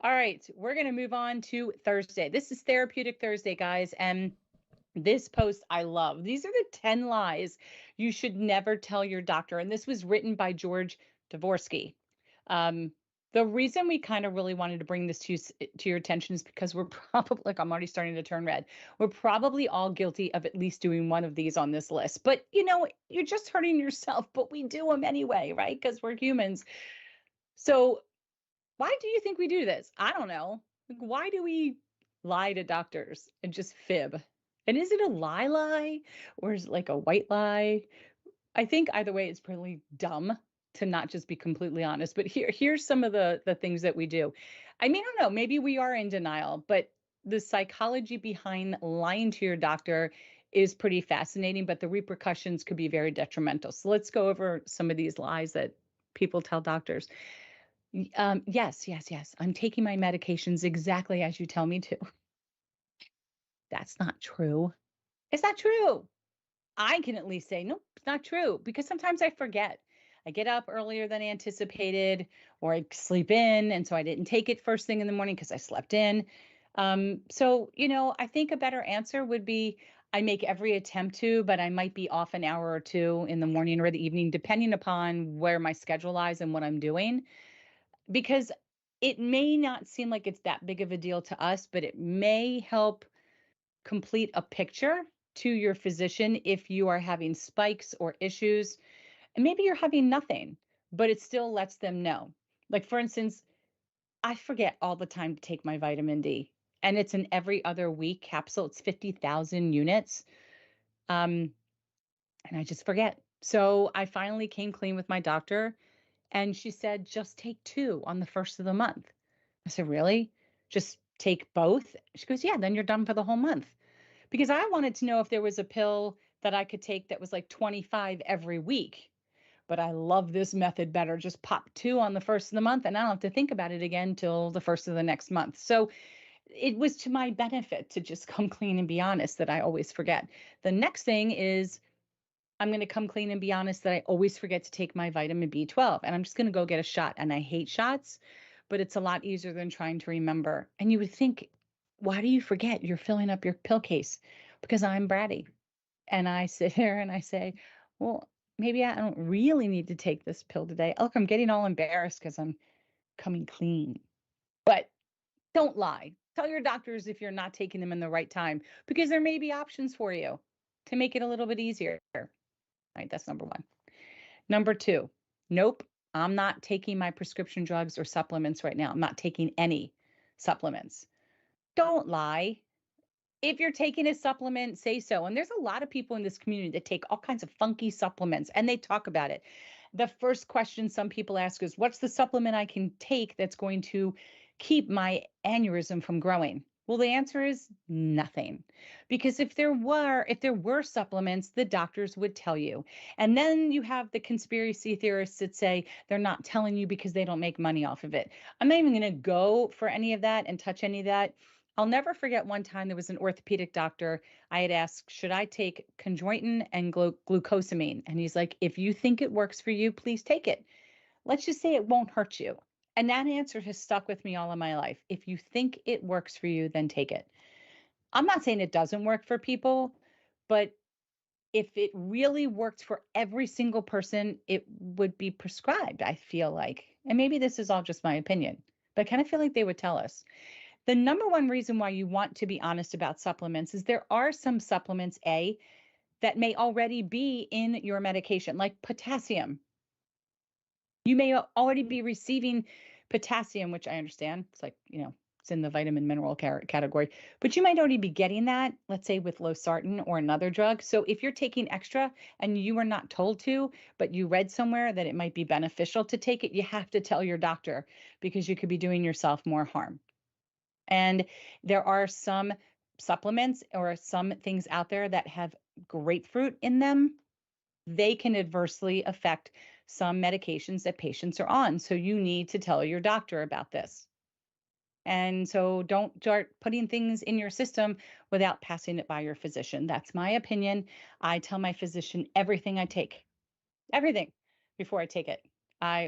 All right, we're going to move on to Thursday. This is Therapeutic Thursday, guys. And this post I love. These are the 10 lies you should never tell your doctor. And this was written by George Dvorsky. Um, the reason we kind of really wanted to bring this to your attention is because we're probably, like, I'm already starting to turn red. We're probably all guilty of at least doing one of these on this list. But, you're just hurting yourself, but we do them anyway, right? Because we're humans. So why do you think we do this? I don't know. Like, why do we lie to doctors and just fib? And is it a lie or is it like a white lie? I think either way, it's pretty dumb to not just be completely honest. But here's some of the things that we do. I mean, I don't know, maybe we are in denial, but the psychology behind lying to your doctor is pretty fascinating, but the repercussions could be very detrimental. So let's go over some of these lies that people tell doctors. Yes, yes, yes. I'm taking my medications exactly as you tell me to. That's not true. It's not true. I can at least say, nope, it's not true because sometimes I forget. I get up earlier than anticipated or I sleep in. And so I didn't take it first thing in the morning because I slept in. So, I think a better answer would be I make every attempt to, but I might be off an hour or two in the morning or the evening, depending upon where my schedule lies and what I'm doing. Because it may not seem like it's that big of a deal to us, but it may help complete a picture to your physician if you are having spikes or issues. And maybe you're having nothing, but it still lets them know. Like, for instance, I forget all the time to take my vitamin D, and it's an every other week capsule. It's 50,000 units. Um, and I just forget. So I finally came clean with my doctor, and she said, just take two on the first of the month. I said, really? Just take both? She goes, yeah, then you're done for the whole month. Because I wanted to know if there was a pill that I could take that was like 25 every week. But I love this method better. Just pop two on the first of the month, and I don't have to think about it again till the first of the next month. So it was to my benefit to just come clean and be honest that I always forget. The next thing is I'm going to come clean and be honest that I always forget to take my vitamin B12 and I'm just going to go get a shot. And I hate shots, but it's a lot easier than trying to remember. And you would think, why do you forget? You're filling up your pill case because I'm bratty. And I sit there and I say, well, maybe I don't really need to take this pill today. Look, I'm getting all embarrassed because I'm coming clean. But don't lie. Tell your doctors if you're not taking them in the right time because there may be options for you to make it a little bit easier. All right, that's number one. Number two, nope, I'm not taking my prescription drugs or supplements right now. I'm not taking any supplements. Don't lie. If you're taking a supplement, say so. And there's a lot of people in this community that take all kinds of funky supplements and they talk about it. The first question some people ask is, what's the supplement I can take that's going to keep my aneurysm from growing? Well, the answer is nothing. Because if there were supplements, the doctors would tell you. And then you have the conspiracy theorists that say they're not telling you because they don't make money off of it. I'm not even going to go for any of that and touch any of that. I'll never forget one time there was an orthopedic doctor. I had asked, should I take chondroitin and glucosamine? And he's like, if you think it works for you, please take it. Let's just say it won't hurt you. And that answer has stuck with me all of my life. If you think it works for you, then take it. I'm not saying it doesn't work for people, but if it really worked for every single person, it would be prescribed, I feel like. And maybe this is all just my opinion, but I kind of feel like they would tell us. The number one reason why you want to be honest about supplements is there are some supplements, that may already be in your medication, like potassium. You may already be receiving potassium, which I understand. It's like, it's in the vitamin mineral category, but you might already be getting that, let's say with losartan or another drug. So if you're taking extra and you were not told to, but you read somewhere that it might be beneficial to take it, you have to tell your doctor because you could be doing yourself more harm. And there are some supplements or some things out there that have grapefruit in them. They can adversely affect some medications that patients are on. So you need to tell your doctor about this. And so don't start putting things in your system without passing it by your physician. That's my opinion. I tell my physician everything I take, everything before I take it.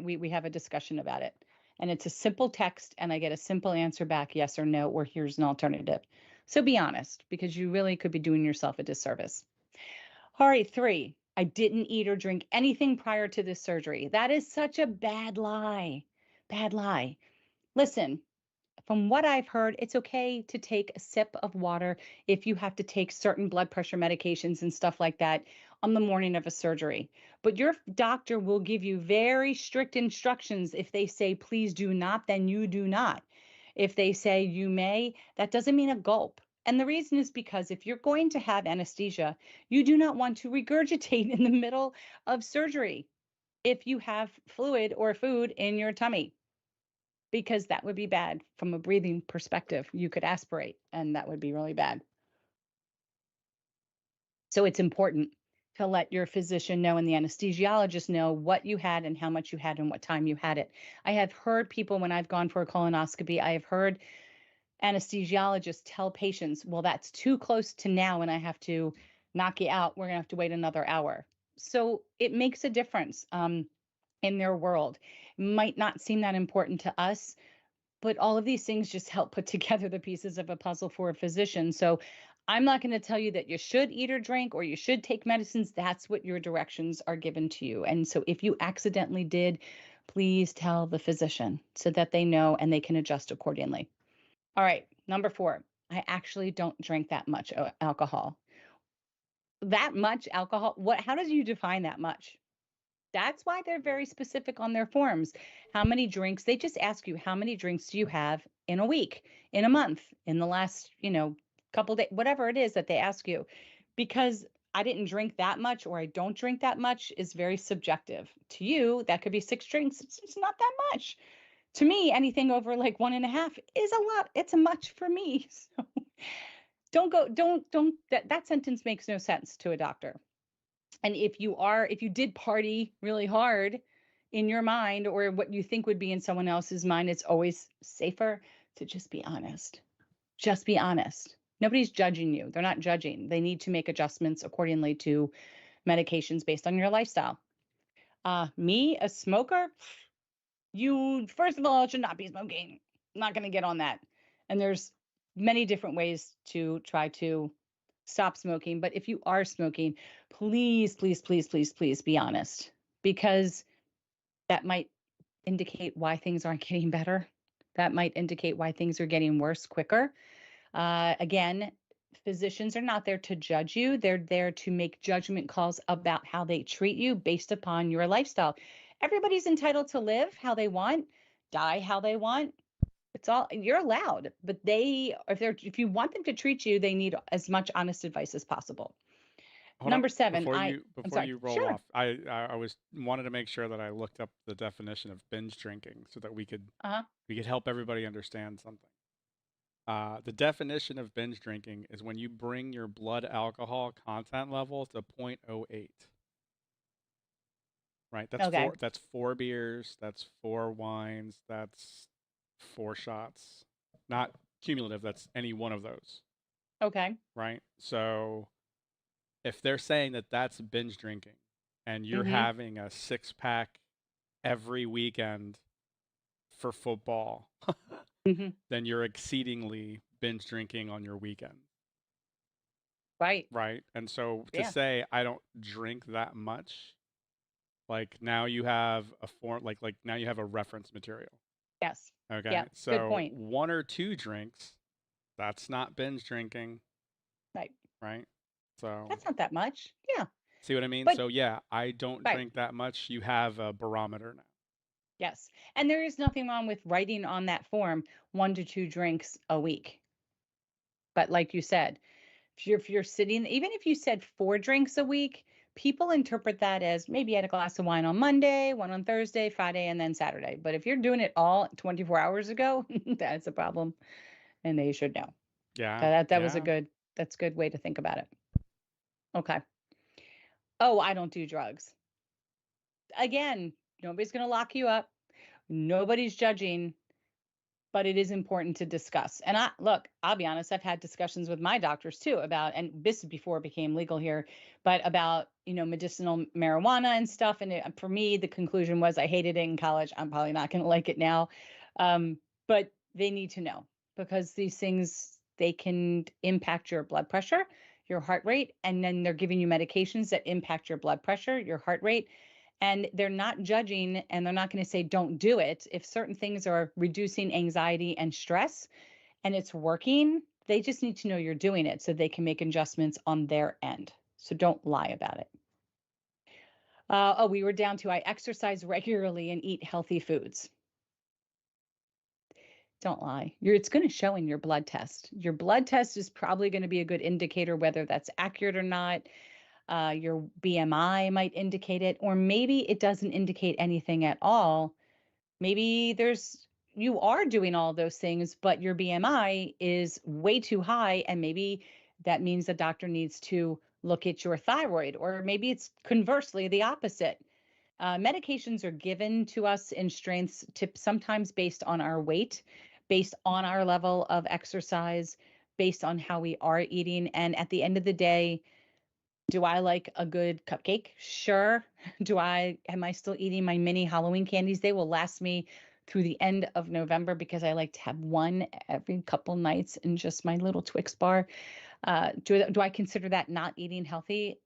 We have a discussion about it. And it's a simple text, and I get a simple answer back, yes or no, or here's an alternative. So be honest, because you really could be doing yourself a disservice. All right, three, I didn't eat or drink anything prior to this surgery. That is such a bad lie. Bad lie. Listen, from what I've heard, it's okay to take a sip of water if you have to take certain blood pressure medications and stuff like that on the morning of a surgery. But your doctor will give you very strict instructions. If they say, please do not, then you do not. If they say you may, that doesn't mean a gulp. And the reason is because if you're going to have anesthesia, you do not want to regurgitate in the middle of surgery if you have fluid or food in your tummy, because that would be bad from a breathing perspective. You could aspirate, and that would be really bad. So it's important to let your physician know and the anesthesiologist know what you had and how much you had and what time you had it. I have heard people, when I've gone for a colonoscopy, I have heard anesthesiologists tell patients, well, that's too close to now and I have to knock you out. We're going to have to wait another hour. So it makes a difference in their world. It might not seem that important to us, but all of these things just help put together the pieces of a puzzle for a physician. So I'm not going to tell you that you should eat or drink or you should take medicines. That's what your directions are given to you. And so if you accidentally did, please tell the physician so that they know and they can adjust accordingly. All right, number four, I actually don't drink that much alcohol. That much alcohol? What? How did you define that much? That's why they're very specific on their forms. How many drinks? They just ask you, how many drinks do you have in a week, in a month, in the last, couple days, whatever it is that they ask you. Because I didn't drink that much or I don't drink that much is very subjective. To you, that could be 6 drinks. It's not that much. To me, anything over like 1.5 is a lot. It's a much for me. So don't, that sentence makes no sense to a doctor. And if you did party really hard in your mind or what you think would be in someone else's mind, it's always safer to just be honest. Just be honest. Nobody's judging you. They're not judging. They need to make adjustments accordingly to medications based on your lifestyle. Me, a smoker, you first of all should not be smoking. I'm not going to get on that. And there's many different ways to try to stop smoking. But if you are smoking, please, please, please, please, please be honest, because that might indicate why things aren't getting better. That might indicate why things are getting worse quicker. Again, physicians are not there to judge you. They're there to make judgment calls about how they treat you based upon your lifestyle. Everybody's entitled to live how they want, die how they want. It's all, you're allowed, but if you want them to treat you, they need as much honest advice as possible. Hold on Number seven, before I'm before sorry. you roll Sure. off. I was wanted to make sure that I looked up the definition of binge drinking so that Uh-huh. we could help everybody understand something. The definition of binge drinking is when you bring your blood alcohol content level to 0.08. Right? Okay. That's 4 beers, that's 4 wines, that's 4 shots. Not cumulative, that's any one of those, Okay. right? So if they're saying that that's binge drinking and you're Mm-hmm. having a 6 pack every weekend for football, Mm-hmm. then you're exceedingly binge drinking on your weekend, Right. right? And so to Yeah. say I don't drink that much, like now you have a form, like now you have a reference material. Yes. Okay, Yeah. Good so point. 1 or 2 drinks, that's not binge drinking, Right. right? So That's not that much. Yeah. see what I mean? But So yeah, I don't right. drink that much. You have a barometer now. Yes. And there is nothing wrong with writing on that form 1 to 2 drinks a week. But like you said, if you're sitting, even if you said 4 drinks a week, people interpret that as maybe I had a glass of wine on Monday, one on Thursday, Friday, and then Saturday. But if you're doing it all 24 hours ago, that's a problem, and they should know. Yeah, That was a yeah. good way to think about it. Okay. Oh, I don't do drugs. Again, nobody's going to lock you up. Nobody's judging, but it is important to discuss. And I'll be honest, I've had discussions with my doctors too about, and this is before it became legal here, but about medicinal marijuana and stuff. And for me, the conclusion was I hated it in college. I'm probably not going to like it now. But they need to know because these things, they can impact your blood pressure, your heart rate, and then they're giving you medications that impact your blood pressure, your heart rate. And they're not judging and they're not going to say, don't do it. If certain things are reducing anxiety and stress and it's working, they just need to know you're doing it so they can make adjustments on their end. So don't lie about it. Oh, we were down to I exercise regularly and eat healthy foods. Don't lie. It's going to show in your blood test. Your blood test is probably going to be a good indicator whether that's accurate or not. Your BMI might indicate it, or maybe it doesn't indicate anything at all. Maybe you are doing all those things, but your BMI is way too high, and maybe that means the doctor needs to look at your thyroid, or maybe it's conversely the opposite. Medications are given to us in strengths tips sometimes based on our weight, based on our level of exercise, based on how we are eating. And at the end of the day, do I like a good cupcake? Sure. Am I still eating my mini Halloween candies? They will last me through the end of November because I like to have one every couple nights in just my little Twix bar. Do I consider that not eating healthy?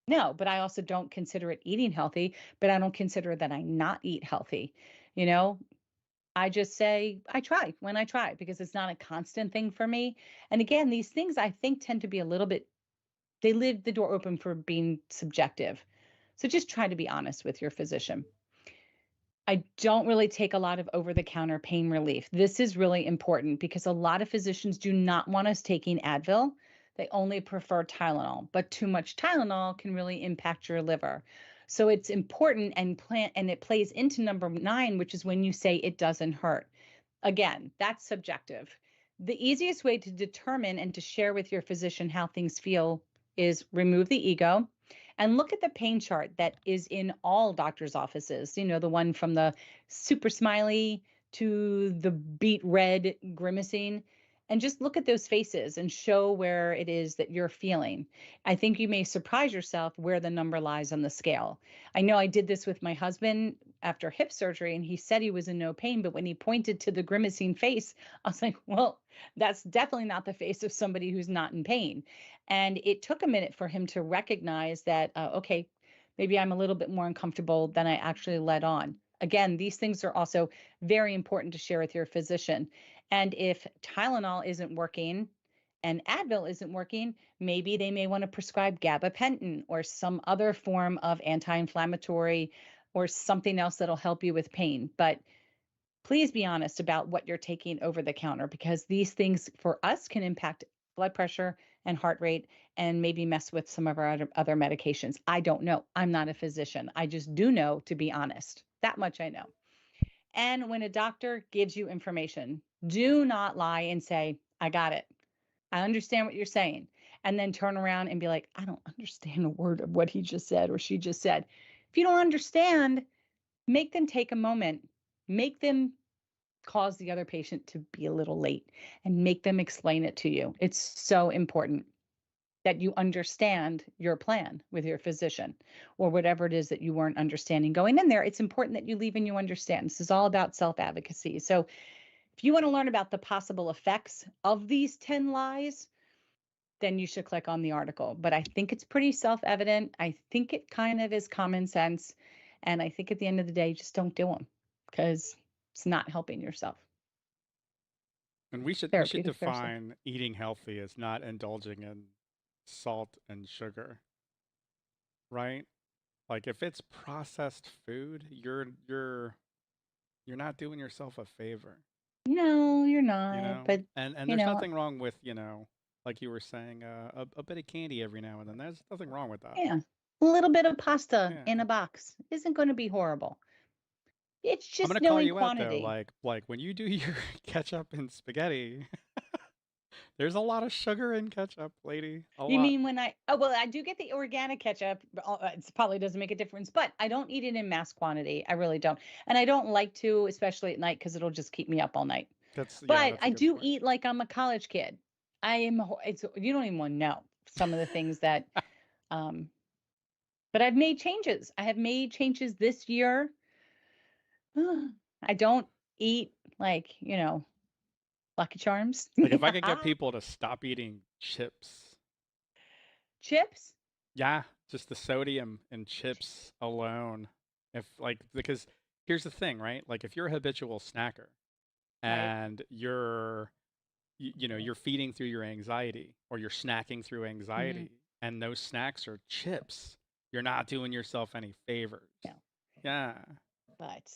No, but I also don't consider it eating healthy, but I don't consider that I not eat healthy. You know, I just say I try when I try because it's not a constant thing for me. And again, these things I think tend to be a little bit, they leave the door open for being subjective. So just try to be honest with your physician. I don't really take a lot of over the counter pain relief. This is really important because a lot of physicians do not want us taking Advil. They only prefer Tylenol, but too much Tylenol can really impact your liver. So it's important and it plays into number 9, which is when you say it doesn't hurt. Again, that's subjective. The easiest way to determine and to share with your physician how things feel is remove the ego and look at the pain chart that is in all doctors' offices. The one from the super smiley to the beet red grimacing. And just look at those faces and show where it is that you're feeling. I think you may surprise yourself where the number lies on the scale. I know I did this with my husband after hip surgery, and he said he was in no pain. But when he pointed to the grimacing face, I was like, well, that's definitely not the face of somebody who's not in pain. And it took a minute for him to recognize that, okay, maybe I'm a little bit more uncomfortable than I actually let on. Again, these things are also very important to share with your physician. And if Tylenol isn't working and Advil isn't working, maybe they may want to prescribe gabapentin or some other form of anti-inflammatory or something else that'll help you with pain. But please be honest about what you're taking over the counter because these things for us can impact blood pressure and heart rate and maybe mess with some of our other medications. I don't know. I'm not a physician. I just do know, to be honest. That much I know. And when a doctor gives you information, do not lie and say, I got it. I understand what you're saying. And then turn around and be like, I don't understand a word of what he just said or she just said. If you don't understand, make them take a moment, make them cause the other patient to be a little late and make them explain it to you. It's so important that you understand your plan with your physician or whatever it is that you weren't understanding going in there. It's important that you leave and you understand. This is all about self-advocacy. So if you want to learn about the possible effects of these 10 lies, then you should click on the article. But I think it's pretty self-evident. I think it kind of is common sense. And I think at the end of the day, just don't do them because it's not helping yourself. And we should Therapeutic Thursday. define eating healthy as not indulging in salt and sugar, right? Like if it's processed food, you're not doing yourself a favor, No, you're you not. know? But, And you there's know, nothing wrong with, like you were saying, a bit of candy every now and then. There's nothing wrong with that. yeah, a little bit of pasta in Yeah. a box isn't going to be horrible. It's I'm just gonna call knowing you out though, quantity. like when you do your ketchup and spaghetti, there's a lot of sugar in ketchup, lady. A You lot. mean oh, well, I do get the organic ketchup. It probably doesn't make a difference, but I don't eat it in mass quantity. I really don't. And I don't like to, especially at night, because it'll just keep me up all night. Yeah, But that's a I good do point. eat like I'm a college kid. You don't even want to know some of the things that, um, But I've made changes. I have made changes this year. I don't eat like, Lucky Charms. Like if I could get people to stop eating chips, Chips? yeah, just the sodium in chips alone. If like because here's the thing, right? Like if you're a habitual snacker Right. and you're feeding through your anxiety or you're snacking through Mhm. anxiety and those snacks are chips, you're not doing yourself any favors. No. Yeah. But,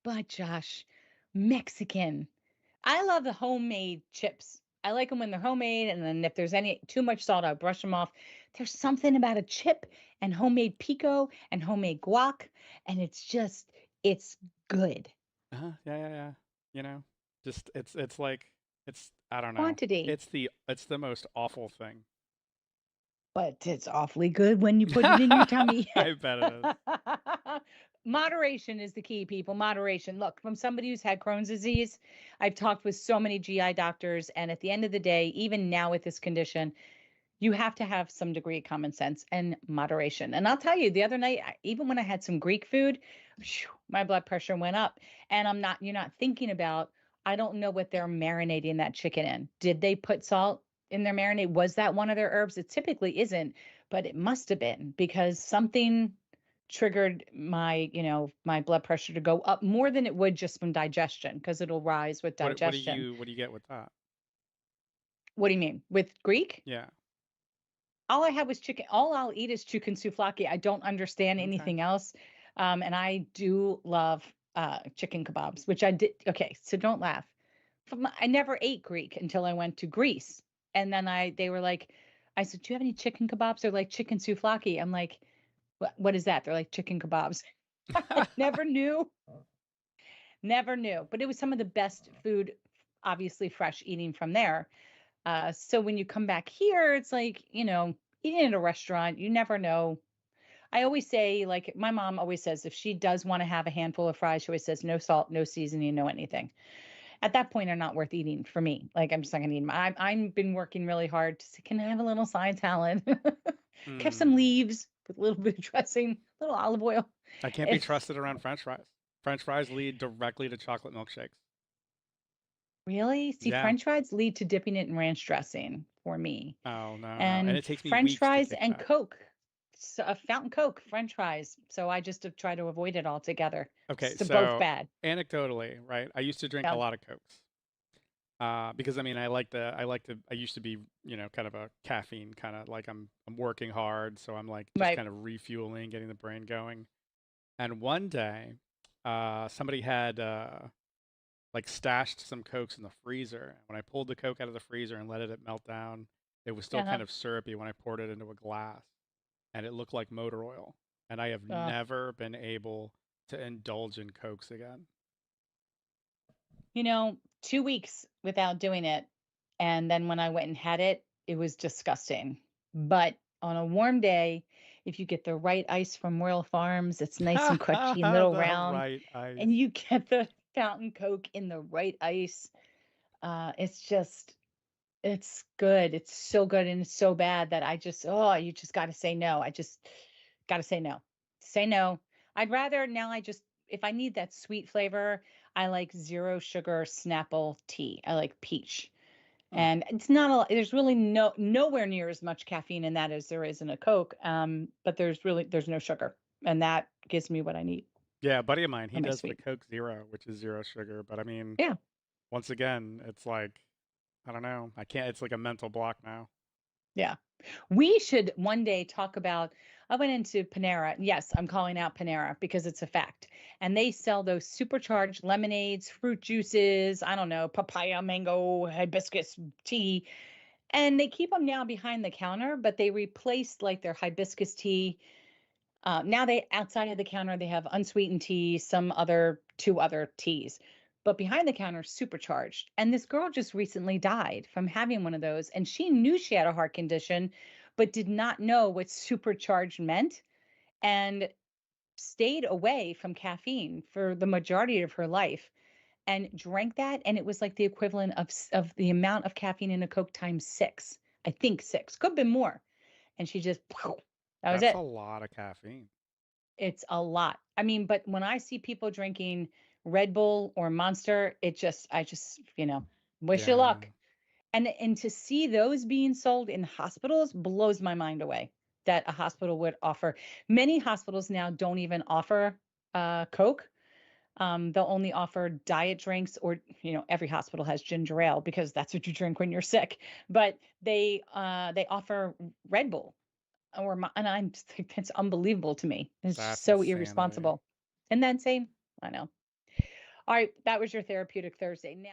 but Josh, Mexican. I love the homemade chips. I like them when they're homemade, and then if there's any too much salt, I'll brush them off. There's something about a chip and homemade pico and homemade guac, and it's good. Uh-huh. Yeah, yeah, yeah. You know, just it's like it's I don't know. Quantity, It's the most awful thing. but it's awfully good when you put it in your tummy. I bet it is. Moderation is the key, people. Moderation. Look, from somebody who's had Crohn's disease, I've talked with so many GI doctors, and at the end of the day, even now with this condition, you have to have some degree of common sense and moderation. And I'll tell you, the other night, even when I had some Greek food, my blood pressure went up. And you're not thinking about, I don't know what they're marinating that chicken in. Did they put salt in their marinade? Was that one of their herbs? It typically isn't, but it must have been because something triggered my blood pressure to go up more than it would just from digestion because it'll rise with What do digestion. you get with that? What do you mean? With Greek? Yeah. All I had was chicken. All I'll eat is chicken souvlaki. I don't understand Okay. anything else. And I do love chicken kebabs, which I did. Okay, so don't laugh. I never ate Greek until I went to Greece. And then they were like, I said, "Do you have any chicken kebabs?" They're like chicken souvlaki. I'm like, what is that? They're like chicken kebabs. I never knew, never knew. But it was some of the best food, obviously fresh eating from there. So when you come back here, it's like, eating in a restaurant, you never know. I always say, like, my mom always says, if she does want to have a handful of fries, she always says, no salt, no seasoning, no anything. At that point, they're not worth eating for me. Like, I'm just not going to eat them. I've been working really hard to say, can I have a little side salad? Have some Hmm. leaves with a little bit of dressing, a little olive oil. I can't be If trusted around French fries. French fries lead directly to chocolate milkshakes. really, see, Yeah. French fries lead to dipping it in ranch dressing for me. Oh, no, no. And And it takes me French weeks to fries kick and back. Coke. So, fountain Coke, French fries. So I just have tried to avoid it altogether. Okay, So both so bad. anecdotally, right? I used to drink a Yeah. lot of Cokes. Because I mean, I used to be, kind of a caffeine kind of like I'm working hard, so I'm like just Right. kind of refueling, getting the brain going. And one day, somebody had like stashed some Cokes in the freezer. When I pulled the Coke out of the freezer and let it melt down, it was still Uh-huh. kind of syrupy when I poured it into a glass, and it looked like motor oil. And I have Uh, never been able to indulge in Cokes again. 2 weeks without doing it. And then when I went and had it, it was disgusting. But on a warm day, if you get the right ice from Royal Farms, it's nice and crunchy and little The round, right ice. and you get the fountain Coke in the right ice. It's just It's good. It's so good and it's so bad that you just got to say no. I just got to say no. Say no. I'd rather now if I need that sweet flavor, I like zero sugar Snapple tea. I like peach. Hmm. And it's not there's really nowhere near as much caffeine in that as there is in a Coke. But there's no sugar. And that gives me what I need Yeah, a buddy of mine, he for my does the sweet. Coke Zero, which is zero sugar. But I mean, Yeah. once again, it's like, I don't know. I can't, it's like a mental block now. Yeah. We should one day talk about. I went into Panera. Yes, I'm calling out Panera because it's a fact. And they sell those supercharged lemonades, fruit juices, I don't know, papaya, mango, hibiscus tea. And they keep them now behind the counter, but they replaced like their hibiscus tea. Now they outside of the counter they have unsweetened tea, two other teas, but behind the counter supercharged. And this girl just recently died from having one of those, and she knew she had a heart condition, but did not know what supercharged meant, and stayed away from caffeine for the majority of her life, and drank that, and it was like the equivalent of the amount of caffeine in a Coke times six. I think six, could have been more, and she just That was That's a it. lot of caffeine. It's a lot. I mean, but when I see people drinking Red Bull or Monster, I just, wish you Yeah. luck. And to see those being sold in hospitals blows my mind away that a hospital would offer. Many hospitals now don't even offer Coke. They'll only offer diet drinks, or every hospital has ginger ale because that's what you drink when you're sick. But they offer Red Bull, and I'm just like, that's unbelievable to me. It's just That's so insanity. irresponsible. And then say, I know. All right, that was your therapeutic Thursday. Now